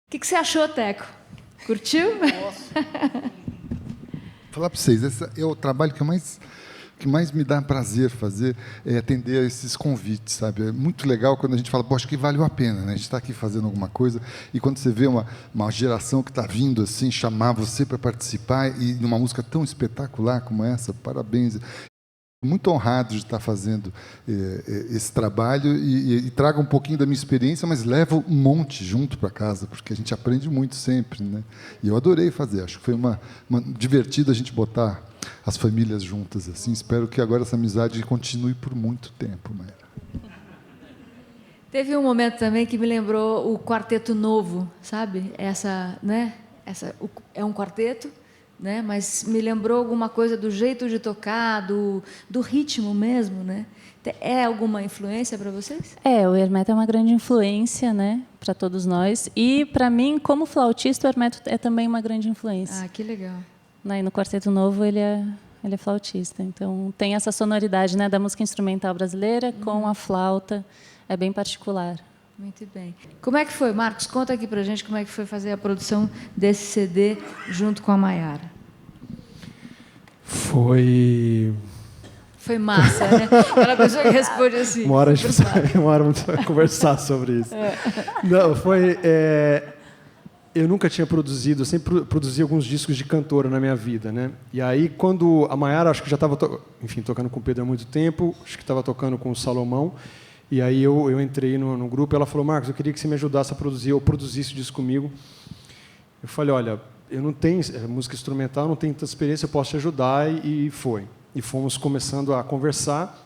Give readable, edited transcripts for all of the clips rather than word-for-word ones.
O que você achou, Teco? Curtiu? Nossa. Falar para vocês, esse é o trabalho que mais me dá prazer fazer, é atender a esses convites, sabe? É muito legal quando a gente fala, poxa, que valeu a pena, né? A gente está aqui fazendo alguma coisa, e quando você vê uma geração que está vindo assim, chamar você para participar, e numa música tão espetacular como essa, parabéns. Muito honrado de estar fazendo esse trabalho e trago um pouquinho da minha experiência, mas levo um monte junto para casa, porque a gente aprende muito sempre, né? E eu adorei fazer, acho que foi uma divertido a gente botar as famílias juntas assim. Espero que agora essa amizade continue por muito tempo, Mayara. Teve um momento também que me lembrou o Quarteto Novo, sabe? É um quarteto, né? Mas me lembrou alguma coisa do jeito de tocar, do ritmo mesmo, né? É alguma influência para vocês? O Hermeto é uma grande influência, né, para todos nós. E, para mim, como flautista, o Hermeto é também uma grande influência. Ah, que legal. E no Quarteto Novo, ele é flautista. Então, tem essa sonoridade, né, da música instrumental brasileira com a flauta. É bem particular. Muito bem. Como é que foi, Marcos? Conta aqui para a gente como é que foi fazer a produção desse CD junto com a Mayara. Foi massa, né? Aquela pessoa que responde assim. Uma hora a gente vai conversar sobre isso. Não, eu nunca tinha produzido, eu sempre produzi alguns discos de cantora na minha vida, né? E aí, quando a Mayara, acho que já estava tocando com o Pedro há muito tempo, acho que estava tocando com o Salomão, e aí eu entrei no grupo, e ela falou, Marcos, eu queria que você me ajudasse a produzir, ou produzisse isso comigo. Eu falei, olha, eu não tenho música instrumental, não tenho tanta experiência, eu posso te ajudar, e foi. E fomos começando a conversar.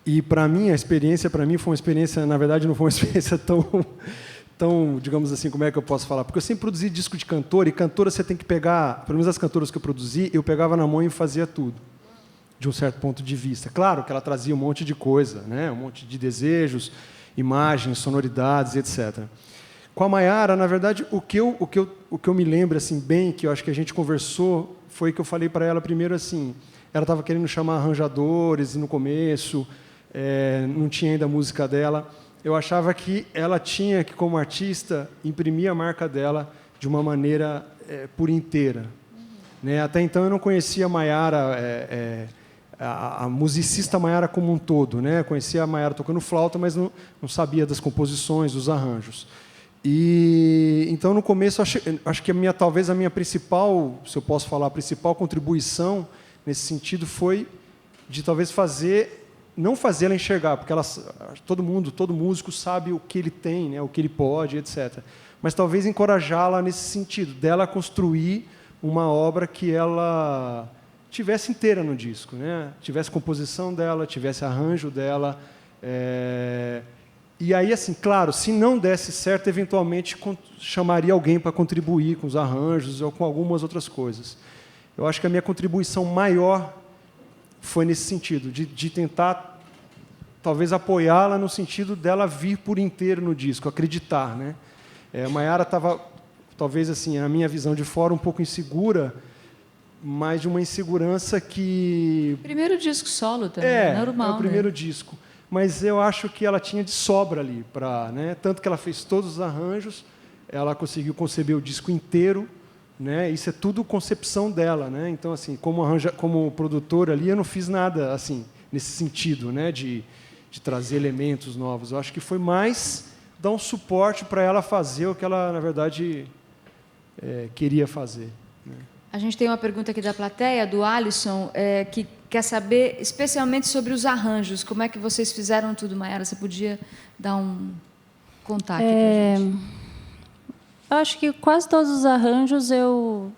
E, para mim, a experiência, foi uma experiência, na verdade, não foi uma experiência tão, digamos assim, como é que eu posso falar? Porque eu sempre produzi disco de cantora, e cantora você tem que pegar, pelo menos as cantoras que eu produzi, eu pegava na mão e fazia tudo, de um certo ponto de vista. Claro que ela trazia um monte de coisa, né? Um monte de desejos, imagens, sonoridades, etc. Com a Mayara, na verdade, o que eu me lembro assim, bem, que eu acho que a gente conversou, foi que eu falei para ela primeiro assim, ela estava querendo chamar arranjadores no começo, não tinha ainda a música dela. Eu achava que ela tinha que, como artista, imprimir a marca dela de uma maneira por inteira. Né? Até então eu não conhecia a Mayara, a musicista Mayara como um todo. Né? Eu conhecia a Mayara tocando flauta, mas não sabia das composições, dos arranjos. E então, no começo, acho que talvez a minha principal, se eu posso falar, a principal contribuição nesse sentido foi de talvez não fazê-la enxergar, porque todo músico sabe o que ele tem, né, o que ele pode, etc. Mas talvez encorajá-la nesse sentido, dela construir uma obra que ela tivesse inteira no disco, né? Tivesse composição dela, tivesse arranjo dela. E aí, assim, claro, se não desse certo, eventualmente chamaria alguém para contribuir com os arranjos ou com algumas outras coisas. Eu acho que a minha contribuição maior foi nesse sentido, de tentar, talvez, apoiá-la no sentido dela vir por inteiro no disco, acreditar, né? A Mayara estava, talvez, assim, a minha visão de fora, um pouco insegura, mas de uma insegurança que... Primeiro disco solo também, normal. É o primeiro disco. Mas eu acho que ela tinha de sobra ali, né? Tanto que ela fez todos os arranjos, ela conseguiu conceber o disco inteiro, né? Isso é tudo concepção dela, né? Então, assim, como produtora ali, eu não fiz nada assim nesse sentido, né? De trazer elementos novos. Eu acho que foi mais dar um suporte para ela fazer o que ela, na verdade, queria fazer. Né? A gente tem uma pergunta aqui da plateia, do Alisson, que quer saber especialmente sobre os arranjos. Como é que vocês fizeram tudo, Mayara? Você podia contar aqui para a gente? Eu acho que quase todos os arranjos eu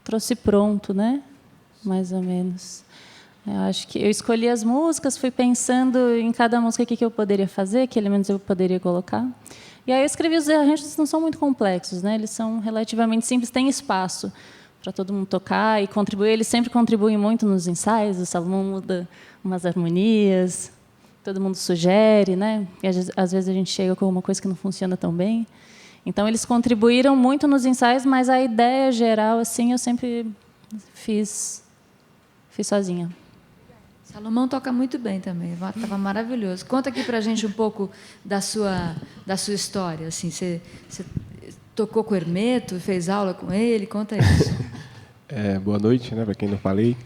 trouxe pronto, né? Mais ou menos. Eu acho que eu escolhi as músicas, fui pensando em cada música o que eu poderia fazer, que elementos eu poderia colocar. E aí eu escrevi os arranjos, não são muito complexos, né? Eles são relativamente simples, tem espaço para todo mundo tocar e contribuir. Eles sempre contribuem muito nos ensaios, o Salomão muda umas harmonias, todo mundo sugere, né? E às vezes a gente chega com uma coisa que não funciona tão bem. Então, eles contribuíram muito nos ensaios, mas a ideia geral, assim, eu sempre fiz sozinha. Salomão toca muito bem também, estava maravilhoso. Conta aqui para a gente um pouco da sua história. Assim, você tocou com o Hermeto, fez aula com ele, conta isso. Boa noite, né, para quem não falei.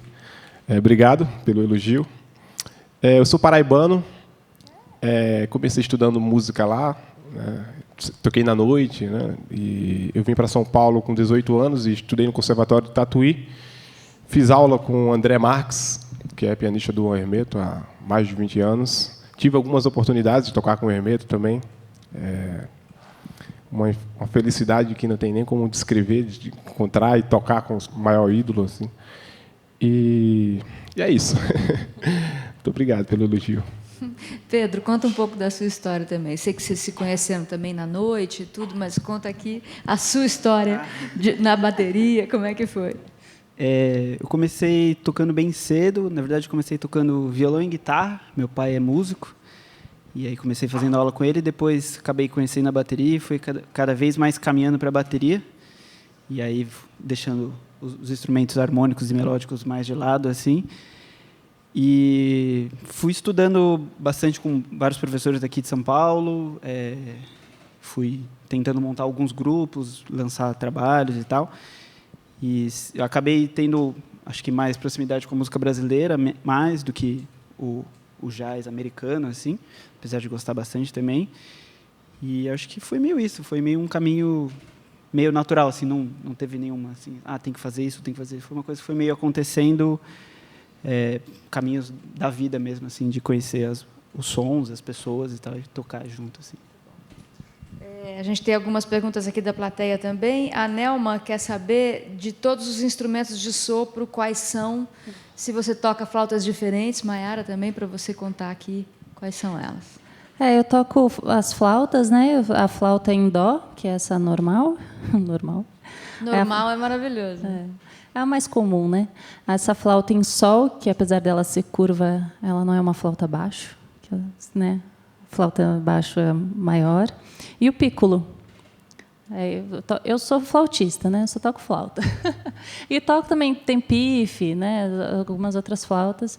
Obrigado pelo elogio. Eu sou paraibano, comecei estudando música lá, né, toquei na noite, né, e eu vim para São Paulo com 18 anos e estudei no Conservatório de Tatuí. Fiz aula com o André Marques, que é pianista do Hermeto há mais de 20 anos. Tive algumas oportunidades de tocar com o Hermeto também. Uma felicidade que não tem nem como descrever, de encontrar e tocar com o maior ídolo. Assim. E é isso. Muito obrigado pelo elogio. Pedro, conta um pouco da sua história também. Sei que vocês se conheceram também na noite e tudo, mas conta aqui a sua história na bateria, como é que foi? Eu comecei tocando bem cedo. Na verdade, comecei tocando violão e guitarra. Meu pai é músico. E aí comecei fazendo aula com ele. Depois acabei conhecendo a bateria e fui cada vez mais caminhando para a bateria. E aí deixando os instrumentos harmônicos e melódicos mais de lado, assim. E fui estudando bastante com vários professores daqui de São Paulo. Fui tentando montar alguns grupos, lançar trabalhos e tal. E eu acabei tendo, acho que mais proximidade com a música brasileira, mais do que o jazz americano, assim, apesar de gostar bastante também. E acho que foi meio isso, foi meio um caminho meio natural, assim, não teve nenhuma, assim, tem que fazer isso, tem que fazer isso. Foi uma coisa que foi meio acontecendo, caminhos da vida mesmo, assim, de conhecer os sons, as pessoas e tal, e tocar junto, assim. A gente tem algumas perguntas aqui da plateia também. A Nelma quer saber de todos os instrumentos de sopro, quais são, se você toca flautas diferentes. Maiara, também, para você contar aqui quais são elas. Eu toco as flautas, né? A flauta em dó, que é essa normal. Normal é maravilhoso. É a mais comum, né? Essa flauta em sol, que apesar dela ser curva, ela não é uma flauta baixo, né? Flauta baixo é maior. E o pícolo. Eu sou flautista, né? Eu só toco flauta. E toco também, tem pife, né? Algumas outras flautas.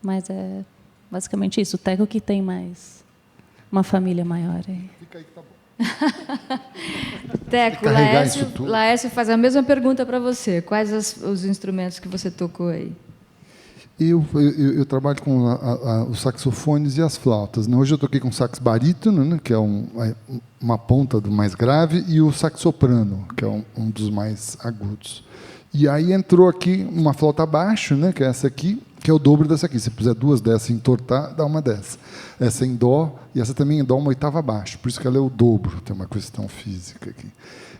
Mas é basicamente isso. O teco que tem mais uma família maior. Fica aí que tá bom. Teco, Laércio faz a mesma pergunta para você. Quais os instrumentos que você tocou aí? Eu trabalho com os saxofones e as flautas. Hoje eu toquei com sax barítono, né, que é uma ponta do mais grave, e o sax soprano, que é um dos mais agudos. E aí entrou aqui uma flauta baixo, né, que é essa aqui, que é o dobro dessa aqui. Se puser duas dessas em entortar, dá uma dessa. Essa em dó, e essa também em dó, uma oitava abaixo. Por isso que ela é o dobro, tem uma questão física aqui.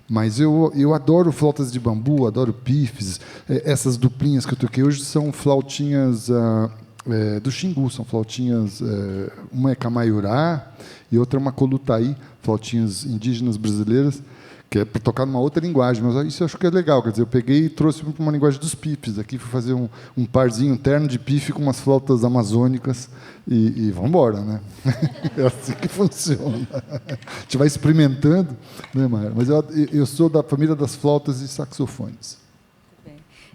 Mas eu adoro flautas de bambu, adoro pifes. Essas duplinhas que eu toquei hoje são flautinhas do Xingu, são flautinhas, uma é Camaiurá e outra é uma Colutaí, flautinhas indígenas brasileiras, que é para tocar numa outra linguagem. Mas isso eu acho que é legal, quer dizer, eu peguei e trouxe para uma linguagem dos pifes. Aqui fui fazer um parzinho terno de pife com umas flautas amazônicas e vamos embora, né? É assim que funciona. A gente vai experimentando, né, Mayara? Mas eu sou da família das flautas e saxofones.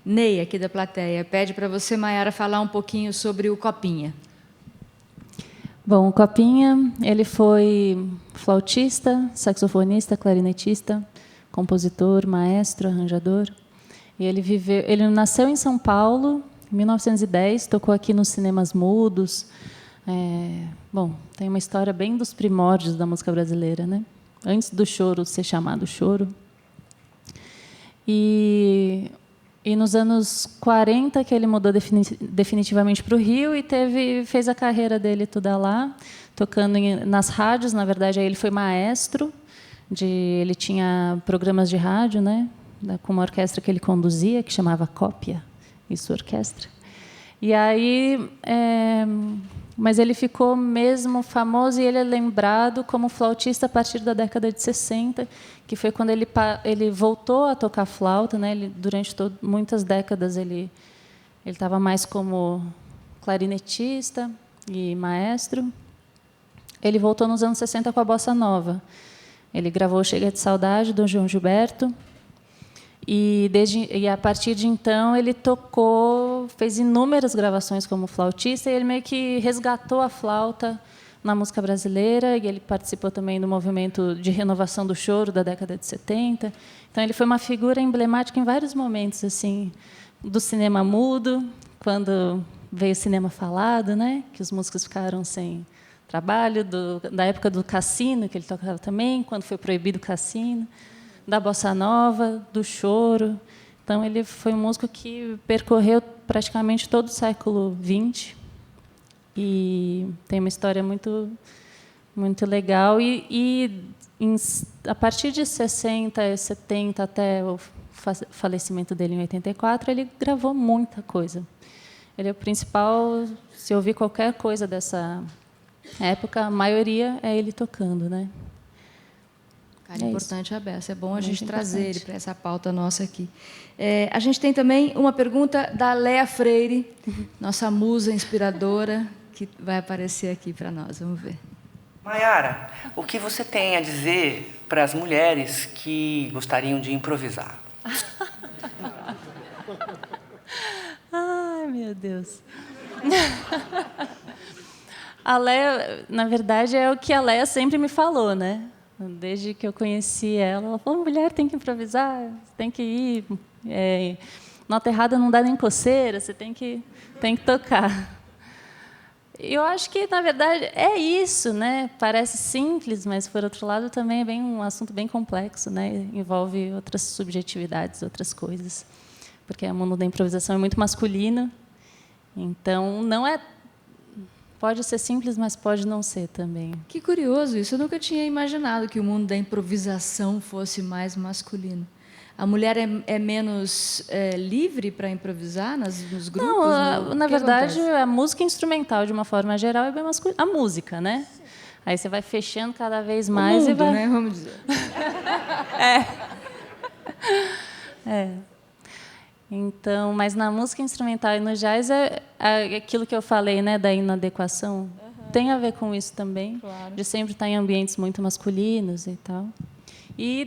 Ney, aqui da plateia, pede para você, Mayara, falar um pouquinho sobre o Copinha. Bom, o Copinha, ele foi flautista, saxofonista, clarinetista, compositor, maestro, arranjador. E ele nasceu em São Paulo, em 1910, tocou aqui nos cinemas mudos. Tem uma história bem dos primórdios da música brasileira, né? Antes do choro ser chamado choro. E nos anos 40 que ele mudou definitivamente para o Rio e fez a carreira dele toda lá, tocando nas rádios. Na verdade, aí ele foi maestro. Ele tinha programas de rádio, né, com uma orquestra que ele conduzia, que chamava Cópia, isso, orquestra. E aí, mas ele ficou mesmo famoso e ele é lembrado como flautista a partir da década de 60, que foi quando ele voltou a tocar flauta, né? Durante muitas décadas ele estava mais como clarinetista e maestro. Ele voltou nos anos 60 com a bossa nova. Ele gravou Chega de Saudade, do João Gilberto, E a partir de então ele fez inúmeras gravações como flautista, e ele meio que resgatou a flauta na música brasileira, e ele participou também do movimento de renovação do choro da década de 70. Então ele foi uma figura emblemática em vários momentos, assim, do cinema mudo, quando veio o cinema falado, né, que os músicos ficaram sem trabalho, da época do cassino, que ele tocava também, quando foi proibido o cassino, da bossa nova, do choro. Então ele foi um músico que percorreu praticamente todo o século XX, e tem uma história muito, muito legal. A partir de 60, 70, até o falecimento dele em 84, ele gravou muita coisa. Ele é o principal, se ouvir qualquer coisa dessa época, a maioria é ele tocando, né? Cara, importante a beça. É bom a Muito gente trazer ele importante. para essa pauta nossa aqui. A gente tem também uma pergunta da Léa Freire, nossa musa inspiradora, que vai aparecer aqui para nós. Vamos ver. Maiara, o que você tem a dizer para as mulheres que gostariam de improvisar? Ai, meu Deus. A Léa, na verdade, é o que a Léa sempre me falou, né? Desde que eu conheci ela falou: mulher tem que improvisar, tem que ir. Nota errada não dá nem coceira, você tem que tocar. Eu acho que, na verdade, é isso, né? Parece simples, mas, por outro lado, também é um assunto bem complexo, né? Envolve outras subjetividades, outras coisas. Porque o mundo da improvisação é muito masculino, então não é... Pode ser simples, mas pode não ser também. Que curioso isso. Eu nunca tinha imaginado que o mundo da improvisação fosse mais masculino. A mulher é menos livre para improvisar nos grupos? Não, na O que verdade, acontece? a música instrumental, de uma forma geral, é bem masculina. A música, né? Aí você vai fechando cada vez mais o mundo, e vai... né? Vamos dizer. Então, mas na música instrumental e no jazz é aquilo que eu falei, né, da inadequação. Tem a ver com isso também, Claro. de sempre estar em ambientes muito masculinos e tal. E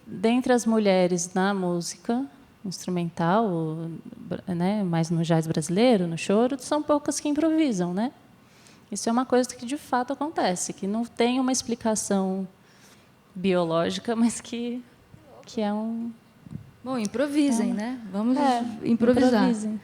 dentre as mulheres na música instrumental, né, mais no jazz brasileiro, no choro, são poucas que improvisam, né? Isso é uma coisa que de fato acontece, que não tem uma explicação biológica, mas que é um... Bom, improvisem, né? Vamos improvisar. Improvisem.